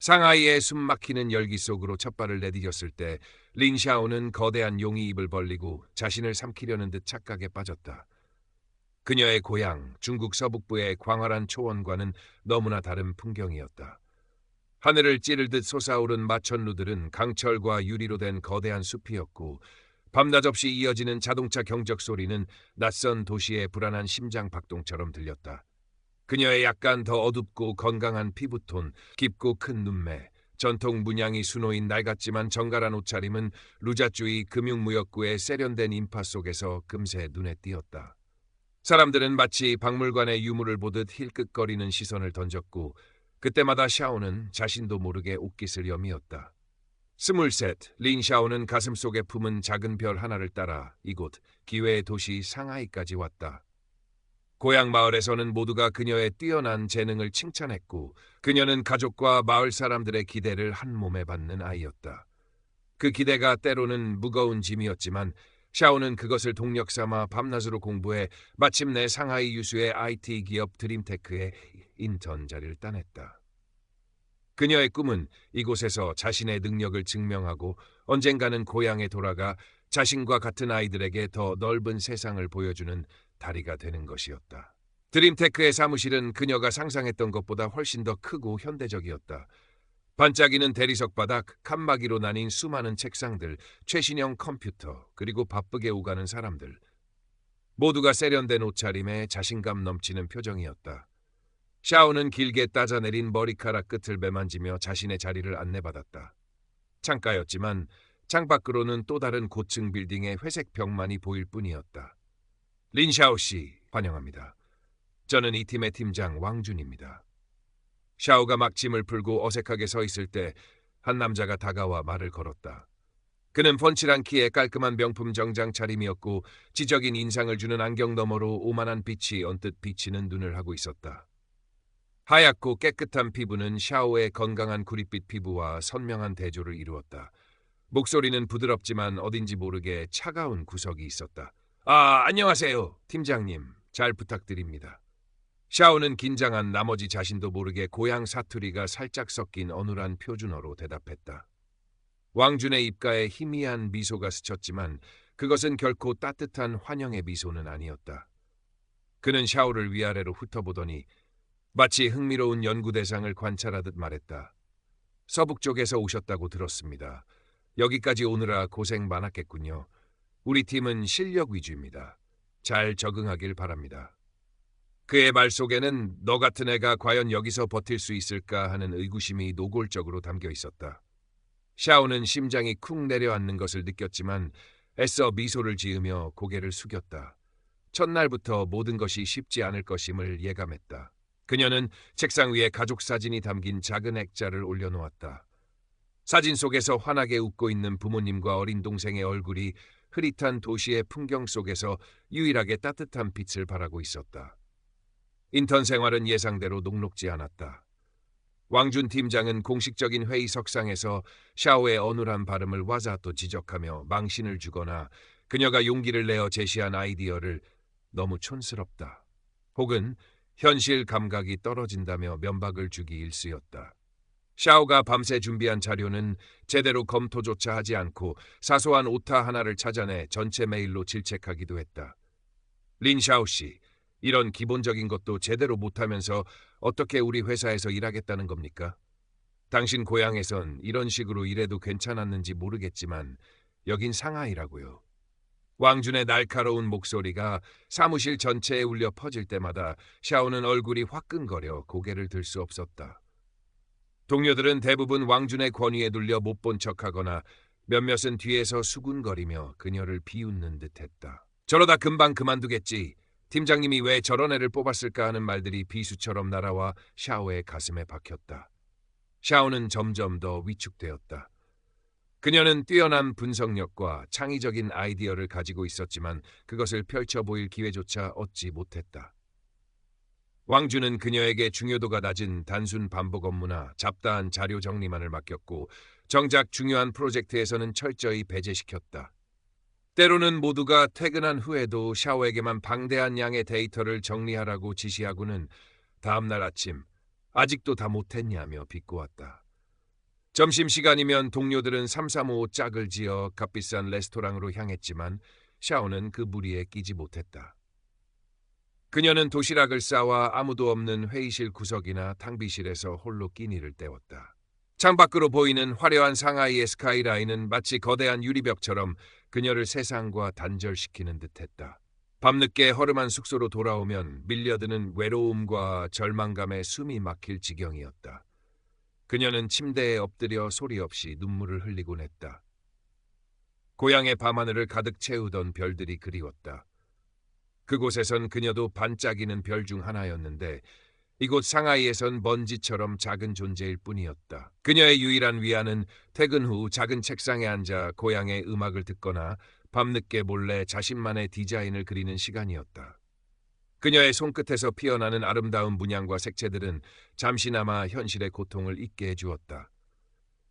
상하이의 숨막히는 열기 속으로 첫 발을 내디뎠을 때 린샤오는 거대한 용이 입을 벌리고 자신을 삼키려는 듯 착각에 빠졌다. 그녀의 고향 중국 서북부의 광활한 초원과는 너무나 다른 풍경이었다. 하늘을 찌르듯 솟아오른 마천루들은 강철과 유리로 된 거대한 숲이었고 밤낮 없이 이어지는 자동차 경적 소리는 낯선 도시의 불안한 심장 박동처럼 들렸다. 그녀의 약간 더 어둡고 건강한 피부톤, 깊고 큰 눈매, 전통 문양이 수놓인 낡았지만 정갈한 옷차림은 루자주의 금융무역구의 세련된 인파 속에서 금세 눈에 띄었다. 사람들은 마치 박물관의 유물을 보듯 힐끗거리는 시선을 던졌고 그때마다 샤오는 자신도 모르게 옷깃을 여미었다. 23, 린샤오는 가슴속에 품은 작은 별 하나를 따라 이곳 기회의 도시 상하이까지 왔다. 고향 마을에서는 모두가 그녀의 뛰어난 재능을 칭찬했고 그녀는 가족과 마을 사람들의 기대를 한 몸에 받는 아이였다. 그 기대가 때로는 무거운 짐이었지만 샤오는 그것을 동력 삼아 밤낮으로 공부해 마침내 상하이 유수의 IT 기업 드림테크의 인턴 자리를 따냈다. 그녀의 꿈은 이곳에서 자신의 능력을 증명하고 언젠가는 고향에 돌아가 자신과 같은 아이들에게 더 넓은 세상을 보여주는 다리가 되는 것이었다. 드림테크의 사무실은 그녀가 상상했던 것보다 훨씬 더 크고 현대적이었다. 반짝이는 대리석 바닥, 칸막이로 나뉜 수많은 책상들, 최신형 컴퓨터, 그리고 바쁘게 오가는 사람들. 모두가 세련된 옷차림에 자신감 넘치는 표정이었다. 샤오는 길게 따자내린 머리카락 끝을 매만지며 자신의 자리를 안내받았다. 창가였지만 창밖으로는 또 다른 고층 빌딩의 회색 벽만이 보일 뿐이었다. 린샤오 씨, 환영합니다. 저는 이 팀의 팀장 왕준입니다. 샤오가 막 짐을 풀고 어색하게 서 있을 때 한 남자가 다가와 말을 걸었다. 그는 펀칠한 키에 깔끔한 명품 정장 차림이었고 지적인 인상을 주는 안경 너머로 오만한 빛이 언뜻 비치는 눈을 하고 있었다. 하얗고 깨끗한 피부는 샤오의 건강한 구릿빛 피부와 선명한 대조를 이루었다. 목소리는 부드럽지만 어딘지 모르게 차가운 구석이 있었다. 안녕하세요, 팀장님. 잘 부탁드립니다. 샤오는 긴장한 나머지 자신도 모르게 고향 사투리가 살짝 섞인 어눌한 표준어로 대답했다. 왕준의 입가에 희미한 미소가 스쳤지만 그것은 결코 따뜻한 환영의 미소는 아니었다. 그는 샤오를 위아래로 훑어보더니 마치 흥미로운 연구 대상을 관찰하듯 말했다. 서북 쪽에서 오셨다고 들었습니다. 여기까지 오느라 고생 많았겠군요. 우리 팀은 실력 위주입니다. 잘 적응하길 바랍니다. 그의 말 속에는 너 같은 애가 과연 여기서 버틸 수 있을까 하는 의구심이 노골적으로 담겨 있었다. 샤오는 심장이 쿵 내려앉는 것을 느꼈지만 애써 미소를 지으며 고개를 숙였다. 첫날부터 모든 것이 쉽지 않을 것임을 예감했다. 그녀는 책상 위에 가족 사진이 담긴 작은 액자를 올려놓았다. 사진 속에서 환하게 웃고 있는 부모님과 어린 동생의 얼굴이 흐릿한 도시의 풍경 속에서 유일하게 따뜻한 빛을 발하고 있었다. 인턴 생활은 예상대로 녹록지 않았다. 왕준 팀장은 공식적인 회의석상에서 샤오의 어눌한 발음을 와자또 지적하며 망신을 주거나 그녀가 용기를 내어 제시한 아이디어를 너무 촌스럽다. 혹은 현실 감각이 떨어진다며 면박을 주기 일쑤였다. 샤오가 밤새 준비한 자료는 제대로 검토조차 하지 않고 사소한 오타 하나를 찾아내 전체 메일로 질책하기도 했다. 린샤오 씨, 이런 기본적인 것도 제대로 못하면서 어떻게 우리 회사에서 일하겠다는 겁니까? 당신 고향에선 이런 식으로 일해도 괜찮았는지 모르겠지만 여긴 상하이라고요. 왕준의 날카로운 목소리가 사무실 전체에 울려 퍼질 때마다 샤오는 얼굴이 화끈거려 고개를 들 수 없었다. 동료들은 대부분 왕준의 권위에 눌려 못 본 척하거나 몇몇은 뒤에서 수군거리며 그녀를 비웃는 듯했다. 저러다 금방 그만두겠지. 팀장님이 왜 저런 애를 뽑았을까 하는 말들이 비수처럼 날아와 샤오의 가슴에 박혔다. 샤오는 점점 더 위축되었다. 그녀는 뛰어난 분석력과 창의적인 아이디어를 가지고 있었지만 그것을 펼쳐 보일 기회조차 얻지 못했다. 왕준은 그녀에게 중요도가 낮은 단순 반복 업무나 잡다한 자료 정리만을 맡겼고 정작 중요한 프로젝트에서는 철저히 배제시켰다. 때로는 모두가 퇴근한 후에도 샤오에게만 방대한 양의 데이터를 정리하라고 지시하고는 다음날 아침 아직도 다 못했냐며 비꼬았다. 점심시간이면 동료들은 335 짝을 지어 값비싼 레스토랑으로 향했지만 샤오는 그 무리에 끼지 못했다. 그녀는 도시락을 싸와 아무도 없는 회의실 구석이나 탕비실에서 홀로 끼니를 때웠다. 창밖으로 보이는 화려한 상하이의 스카이라인은 마치 거대한 유리벽처럼 그녀를 세상과 단절시키는 듯했다. 밤늦게 허름한 숙소로 돌아오면 밀려드는 외로움과 절망감에 숨이 막힐 지경이었다. 그녀는 침대에 엎드려 소리 없이 눈물을 흘리곤 했다. 고향의 밤하늘을 가득 채우던 별들이 그리웠다. 그곳에선 그녀도 반짝이는 별 중 하나였는데 이곳 상하이에선 먼지처럼 작은 존재일 뿐이었다. 그녀의 유일한 위안은 퇴근 후 작은 책상에 앉아 고향의 음악을 듣거나 밤늦게 몰래 자신만의 디자인을 그리는 시간이었다. 그녀의 손끝에서 피어나는 아름다운 문양과 색채들은 잠시나마 현실의 고통을 잊게 해주었다.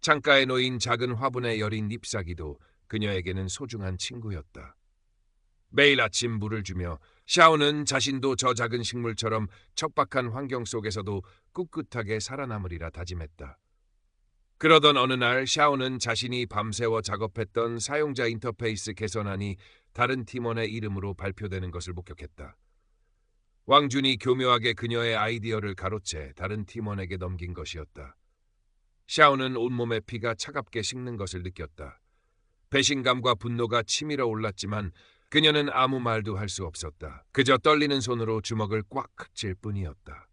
창가에 놓인 작은 화분에 여린 잎사귀도 그녀에게는 소중한 친구였다. 매일 아침 물을 주며 샤오는 자신도 저 작은 식물처럼 척박한 환경 속에서도 꿋꿋하게 살아남으리라 다짐했다. 그러던 어느 날 샤오는 자신이 밤새워 작업했던 사용자 인터페이스 개선안이 다른 팀원의 이름으로 발표되는 것을 목격했다. 왕준이 교묘하게 그녀의 아이디어를 가로채 다른 팀원에게 넘긴 것이었다. 샤오는 온몸에 피가 차갑게 식는 것을 느꼈다. 배신감과 분노가 치밀어 올랐지만 그녀는 아무 말도 할 수 없었다. 그저 떨리는 손으로 주먹을 꽉 쥘 뿐이었다.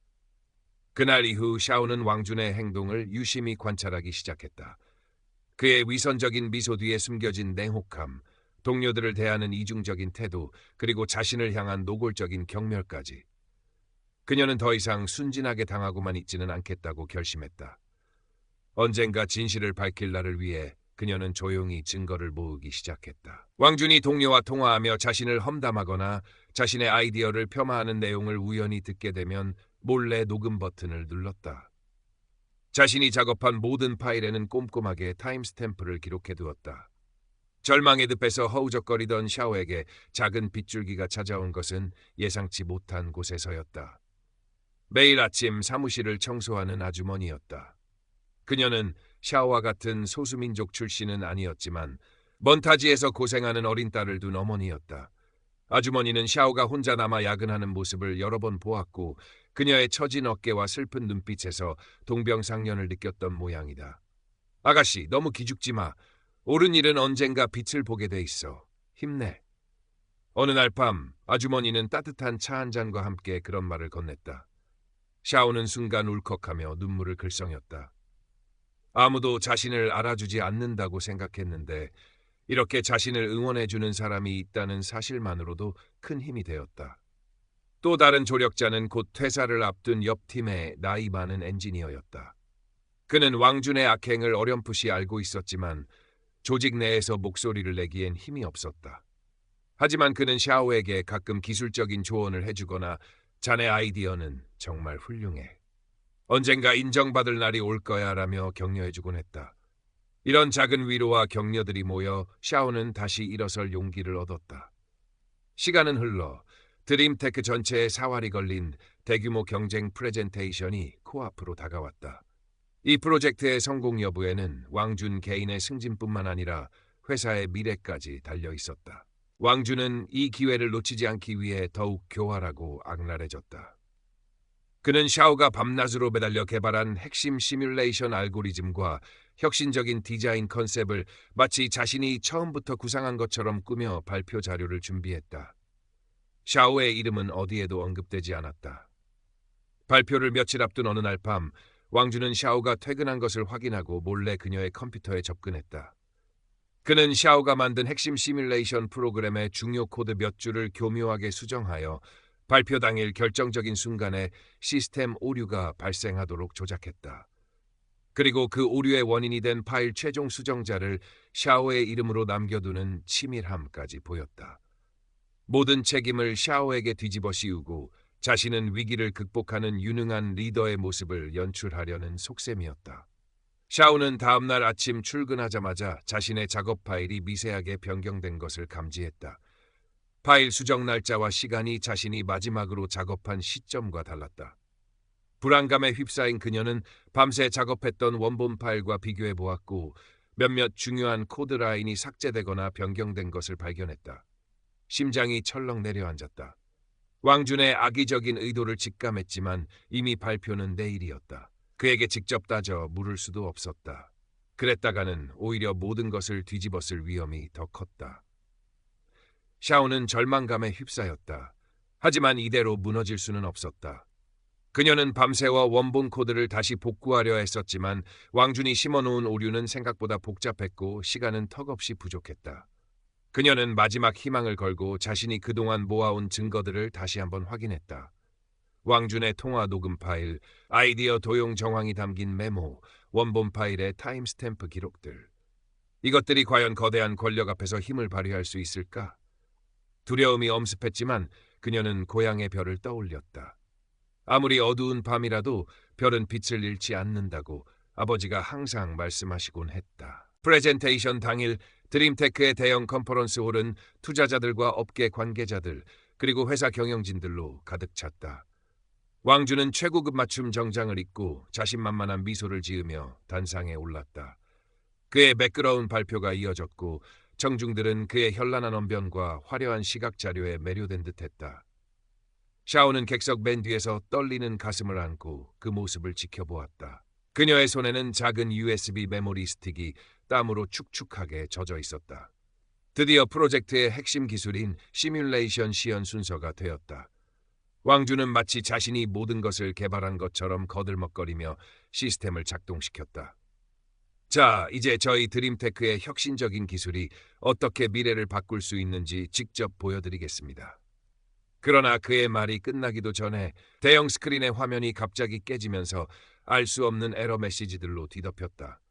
그날 이후 샤오는 왕준의 행동을 유심히 관찰하기 시작했다. 그의 위선적인 미소 뒤에 숨겨진 냉혹함, 동료들을 대하는 이중적인 태도, 그리고 자신을 향한 노골적인 경멸까지. 그녀는 더 이상 순진하게 당하고만 있지는 않겠다고 결심했다. 언젠가 진실을 밝힐 날을 위해 그녀는 조용히 증거를 모으기 시작했다. 왕준이 동료와 통화하며 자신을 험담하거나 자신의 아이디어를 폄하하는 내용을 우연히 듣게 되면 몰래 녹음 버튼을 눌렀다. 자신이 작업한 모든 파일에는 꼼꼼하게 타임스탬프를 기록해두었다. 절망의 늪에서 허우적거리던 샤오에게 작은 빗줄기가 찾아온 것은 예상치 못한 곳에서였다. 매일 아침 사무실을 청소하는 아주머니였다. 그녀는 샤오와 같은 소수민족 출신은 아니었지만 먼타지에서 고생하는 어린 딸을 둔 어머니였다. 아주머니는 샤오가 혼자 남아 야근하는 모습을 여러 번 보았고 그녀의 처진 어깨와 슬픈 눈빛에서 동병상련을 느꼈던 모양이다. 아가씨, 너무 기죽지 마. 옳은 일은 언젠가 빛을 보게 돼 있어. 힘내. 어느 날 밤 아주머니는 따뜻한 차 한 잔과 함께 그런 말을 건넸다. 샤오는 순간 울컥하며 눈물을 글썽였다. 아무도 자신을 알아주지 않는다고 생각했는데 이렇게 자신을 응원해주는 사람이 있다는 사실만으로도 큰 힘이 되었다. 또 다른 조력자는 곧 퇴사를 앞둔 옆 팀의 나이 많은 엔지니어였다. 그는 왕준의 악행을 어렴풋이 알고 있었지만 조직 내에서 목소리를 내기엔 힘이 없었다. 하지만 그는 샤오에게 가끔 기술적인 조언을 해주거나 자네 아이디어는 정말 훌륭해. 언젠가 인정받을 날이 올 거야 라며 격려해주곤 했다. 이런 작은 위로와 격려들이 모여 샤오는 다시 일어설 용기를 얻었다. 시간은 흘러 드림테크 전체에 사활이 걸린 대규모 경쟁 프레젠테이션이 코앞으로 다가왔다. 이 프로젝트의 성공 여부에는 왕준 개인의 승진뿐만 아니라 회사의 미래까지 달려 있었다. 왕준은 이 기회를 놓치지 않기 위해 더욱 교활하고 악랄해졌다. 그는 샤오가 밤낮으로 매달려 개발한 핵심 시뮬레이션 알고리즘과 혁신적인 디자인 컨셉을 마치 자신이 처음부터 구상한 것처럼 꾸며 발표 자료를 준비했다. 샤오의 이름은 어디에도 언급되지 않았다. 발표를 며칠 앞둔 어느 날 밤, 왕준은 샤오가 퇴근한 것을 확인하고 몰래 그녀의 컴퓨터에 접근했다. 그는 샤오가 만든 핵심 시뮬레이션 프로그램의 중요 코드 몇 줄을 교묘하게 수정하여 발표 당일 결정적인 순간에 시스템 오류가 발생하도록 조작했다. 그리고 그 오류의 원인이 된 파일 최종 수정자를 샤오의 이름으로 남겨두는 치밀함까지 보였다. 모든 책임을 샤오에게 뒤집어 씌우고 자신은 위기를 극복하는 유능한 리더의 모습을 연출하려는 속셈이었다. 샤오는 다음날 아침 출근하자마자 자신의 작업 파일이 미세하게 변경된 것을 감지했다. 파일 수정 날짜와 시간이 자신이 마지막으로 작업한 시점과 달랐다. 불안감에 휩싸인 그녀는 밤새 작업했던 원본 파일과 비교해 보았고 몇몇 중요한 코드 라인이 삭제되거나 변경된 것을 발견했다. 심장이 철렁 내려앉았다. 왕준의 악의적인 의도를 직감했지만 이미 발표는 내일이었다. 그에게 직접 따져 물을 수도 없었다. 그랬다가는 오히려 모든 것을 뒤집었을 위험이 더 컸다. 샤오는 절망감에 휩싸였다. 하지만 이대로 무너질 수는 없었다. 그녀는 밤새워 원본 코드를 다시 복구하려 했었지만 왕준이 심어놓은 오류는 생각보다 복잡했고 시간은 턱없이 부족했다. 그녀는 마지막 희망을 걸고 자신이 그동안 모아온 증거들을 다시 한번 확인했다. 왕준의 통화 녹음 파일, 아이디어 도용 정황이 담긴 메모, 원본 파일의 타임스탬프 기록들. 이것들이 과연 거대한 권력 앞에서 힘을 발휘할 수 있을까? 두려움이 엄습했지만 그녀는 고향의 별을 떠올렸다. 아무리 어두운 밤이라도 별은 빛을 잃지 않는다고 아버지가 항상 말씀하시곤 했다. 프레젠테이션 당일 드림테크의 대형 컨퍼런스 홀은 투자자들과 업계 관계자들 그리고 회사 경영진들로 가득 찼다. 왕준은 최고급 맞춤 정장을 입고 자신만만한 미소를 지으며 단상에 올랐다. 그의 매끄러운 발표가 이어졌고 청중들은 그의 현란한 언변과 화려한 시각 자료에 매료된 듯했다. 샤오는 객석 맨 뒤에서 떨리는 가슴을 안고 그 모습을 지켜보았다. 그녀의 손에는 작은 USB 메모리 스틱이 땀으로 축축하게 젖어 있었다. 드디어 프로젝트의 핵심 기술인 시뮬레이션 시연 순서가 되었다. 왕준은 마치 자신이 모든 것을 개발한 것처럼 거들먹거리며 시스템을 작동시켰다. 자, 이제 저희 드림테크의 혁신적인 기술이 어떻게 미래를 바꿀 수 있는지 직접 보여드리겠습니다. 그러나 그의 말이 끝나기도 전에 대형 스크린의 화면이 갑자기 깨지면서 알 수 없는 에러 메시지들로 뒤덮였다.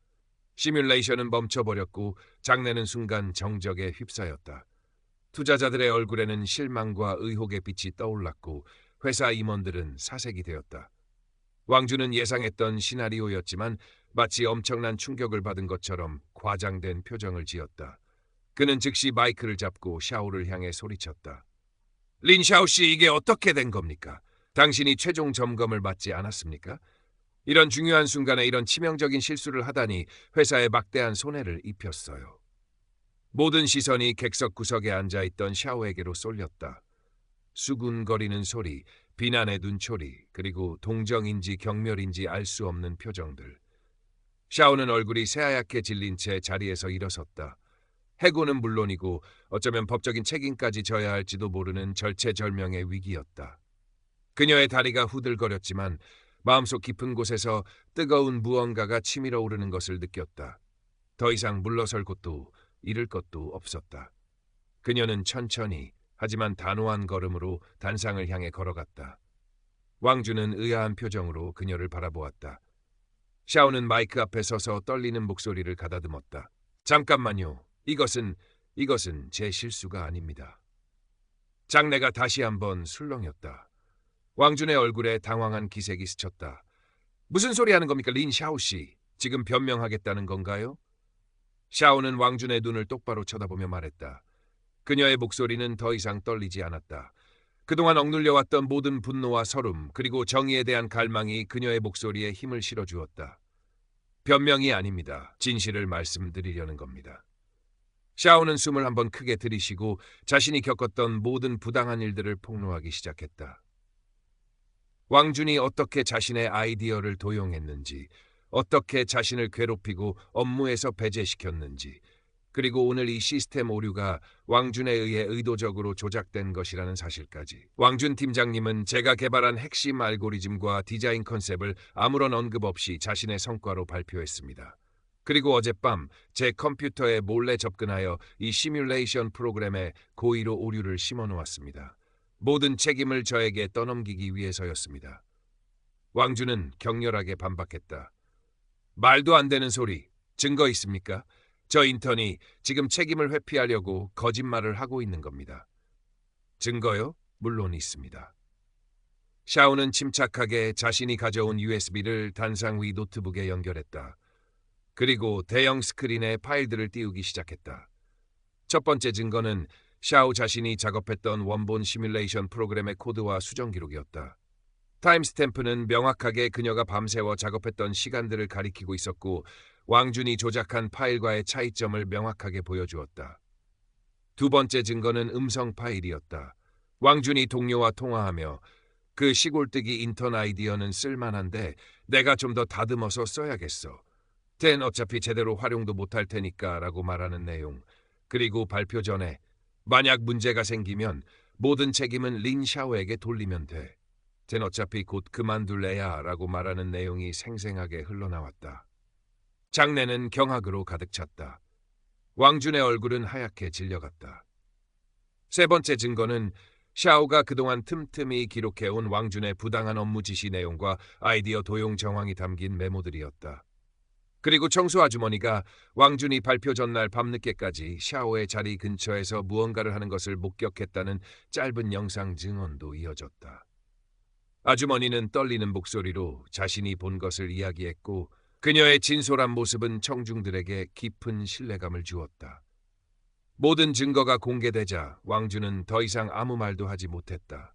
시뮬레이션은 멈춰버렸고 장내는 순간 정적에 휩싸였다. 투자자들의 얼굴에는 실망과 의혹의 빛이 떠올랐고 회사 임원들은 사색이 되었다. 왕준은 예상했던 시나리오였지만 마치 엄청난 충격을 받은 것처럼 과장된 표정을 지었다. 그는 즉시 마이크를 잡고 샤오를 향해 소리쳤다. 린샤오 씨, 이게 어떻게 된 겁니까? 당신이 최종 점검을 받지 않았습니까? 이런 중요한 순간에 이런 치명적인 실수를 하다니 회사에 막대한 손해를 입혔어요. 모든 시선이 객석 구석에 앉아있던 샤오에게로 쏠렸다. 수군거리는 소리, 비난의 눈초리, 그리고 동정인지 경멸인지 알 수 없는 표정들. 샤오는 얼굴이 새하얗게 질린 채 자리에서 일어섰다. 해고는 물론이고 어쩌면 법적인 책임까지 져야 할지도 모르는 절체절명의 위기였다. 그녀의 다리가 후들거렸지만 마음속 깊은 곳에서 뜨거운 무언가가 치밀어 오르는 것을 느꼈다. 더 이상 물러설 곳도 잃을 것도 없었다. 그녀는 천천히 하지만 단호한 걸음으로 단상을 향해 걸어갔다. 왕준은 의아한 표정으로 그녀를 바라보았다. 샤오는 마이크 앞에 서서 떨리는 목소리를 가다듬었다. 잠깐만요. 이것은 제 실수가 아닙니다. 장내가 다시 한번 술렁였다. 왕준의 얼굴에 당황한 기색이 스쳤다. 무슨 소리 하는 겁니까, 린 샤오 씨? 지금 변명하겠다는 건가요? 샤오는 왕준의 눈을 똑바로 쳐다보며 말했다. 그녀의 목소리는 더 이상 떨리지 않았다. 그동안 억눌려왔던 모든 분노와 서름 그리고 정의에 대한 갈망이 그녀의 목소리에 힘을 실어주었다. 변명이 아닙니다. 진실을 말씀드리려는 겁니다. 샤오는 숨을 한번 크게 들이쉬고 자신이 겪었던 모든 부당한 일들을 폭로하기 시작했다. 왕준이 어떻게 자신의 아이디어를 도용했는지, 어떻게 자신을 괴롭히고 업무에서 배제시켰는지, 그리고 오늘 이 시스템 오류가 왕준에 의해 의도적으로 조작된 것이라는 사실까지. 왕준 팀장님은 제가 개발한 핵심 알고리즘과 디자인 컨셉을 아무런 언급 없이 자신의 성과로 발표했습니다. 그리고 어젯밤 제 컴퓨터에 몰래 접근하여 이 시뮬레이션 프로그램에 고의로 오류를 심어놓았습니다. 모든 책임을 저에게 떠넘기기 위해서였습니다. 왕준은 격렬하게 반박했다. 말도 안 되는 소리. 증거 있습니까? 저 인턴이 지금 책임을 회피하려고 거짓말을 하고 있는 겁니다. 증거요? 물론 있습니다. 샤오는 침착하게 자신이 가져온 USB를 단상 위 노트북에 연결했다. 그리고 대형 스크린에 파일들을 띄우기 시작했다. 첫 번째 증거는 샤오 자신이 작업했던 원본 시뮬레이션 프로그램의 코드와 수정 기록이었다. 타임스탬프는 명확하게 그녀가 밤새워 작업했던 시간들을 가리키고 있었고 왕준이 조작한 파일과의 차이점을 명확하게 보여주었다. 두 번째 증거는 음성 파일이었다. 왕준이 동료와 통화하며 그 시골뜨기 인턴 아이디어는 쓸만한데 내가 좀 더 다듬어서 써야겠어. 땐 어차피 제대로 활용도 못할 테니까 라고 말하는 내용. 그리고 발표 전에 만약 문제가 생기면 모든 책임은 린 샤오에게 돌리면 돼. 땐 어차피 곧 그만둘 애야 라고 말하는 내용이 생생하게 흘러나왔다. 장내는 경악으로 가득 찼다. 왕준의 얼굴은 하얗게 질려갔다. 세 번째 증거는 샤오가 그동안 틈틈이 기록해온 왕준의 부당한 업무 지시 내용과 아이디어 도용 정황이 담긴 메모들이었다. 그리고 청소 아주머니가 왕준이 발표 전날 밤늦게까지 샤오의 자리 근처에서 무언가를 하는 것을 목격했다는 짧은 영상 증언도 이어졌다. 아주머니는 떨리는 목소리로 자신이 본 것을 이야기했고 그녀의 진솔한 모습은 청중들에게 깊은 신뢰감을 주었다. 모든 증거가 공개되자 왕준은 더 이상 아무 말도 하지 못했다.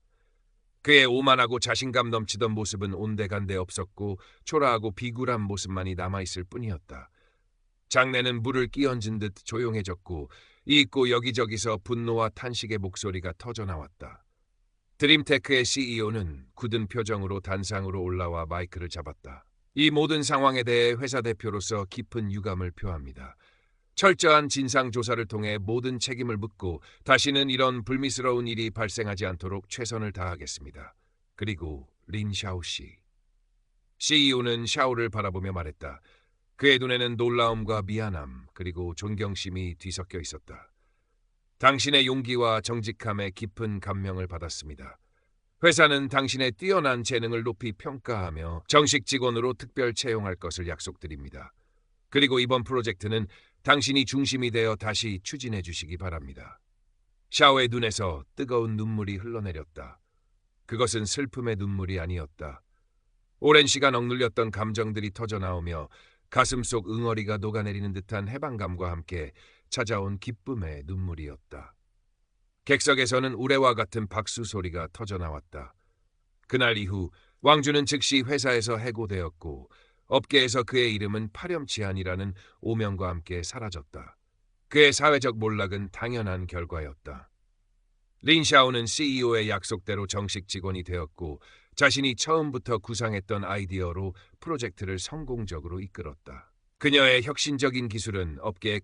그의 오만하고 자신감 넘치던 모습은 온데간데 없었고 초라하고 비굴한 모습만이 남아있을 뿐이었다. 장내는 물을 끼얹은 듯 조용해졌고 이윽고 여기저기서 분노와 탄식의 목소리가 터져나왔다. 드림테크의 CEO는 굳은 표정으로 단상으로 올라와 마이크를 잡았다. 이 모든 상황에 대해 회사 대표로서 깊은 유감을 표합니다. 철저한 진상조사를 통해 모든 책임을 묻고 다시는 이런 불미스러운 일이 발생하지 않도록 최선을 다하겠습니다. 그리고 린 샤오 씨. CEO는 샤오를 바라보며 말했다. 그의 눈에는 놀라움과 미안함 그리고 존경심이 뒤섞여 있었다. 당신의 용기와 정직함에 깊은 감명을 받았습니다. 회사는 당신의 뛰어난 재능을 높이 평가하며 정식 직원으로 특별 채용할 것을 약속드립니다. 그리고 이번 프로젝트는 당신이 중심이 되어 다시 추진해 주시기 바랍니다. 샤오의 눈에서 뜨거운 눈물이 흘러내렸다. 그것은 슬픔의 눈물이 아니었다. 오랜 시간 억눌렸던 감정들이 터져나오며 가슴속 응어리가 녹아내리는 듯한 해방감과 함께 찾아온 기쁨의 눈물이었다. 객석에서는 우레와 같은 박수 소리가 터져나왔다. 그날 이후 왕준은 즉시 회사에서 해고되었고 업계에서 그의 이름은 파렴치한이라는 오명과 함께 사라졌다. 그의 사회적 몰락은 당연한 결과였다. 린 샤오는 CEO의 약속대로 정식 직원이 되었고 자신이 처음부터 구상했던 아이디어로 프로젝트를 성공적으로 이끌었다. 그녀의 혁신적인 기술은 업계에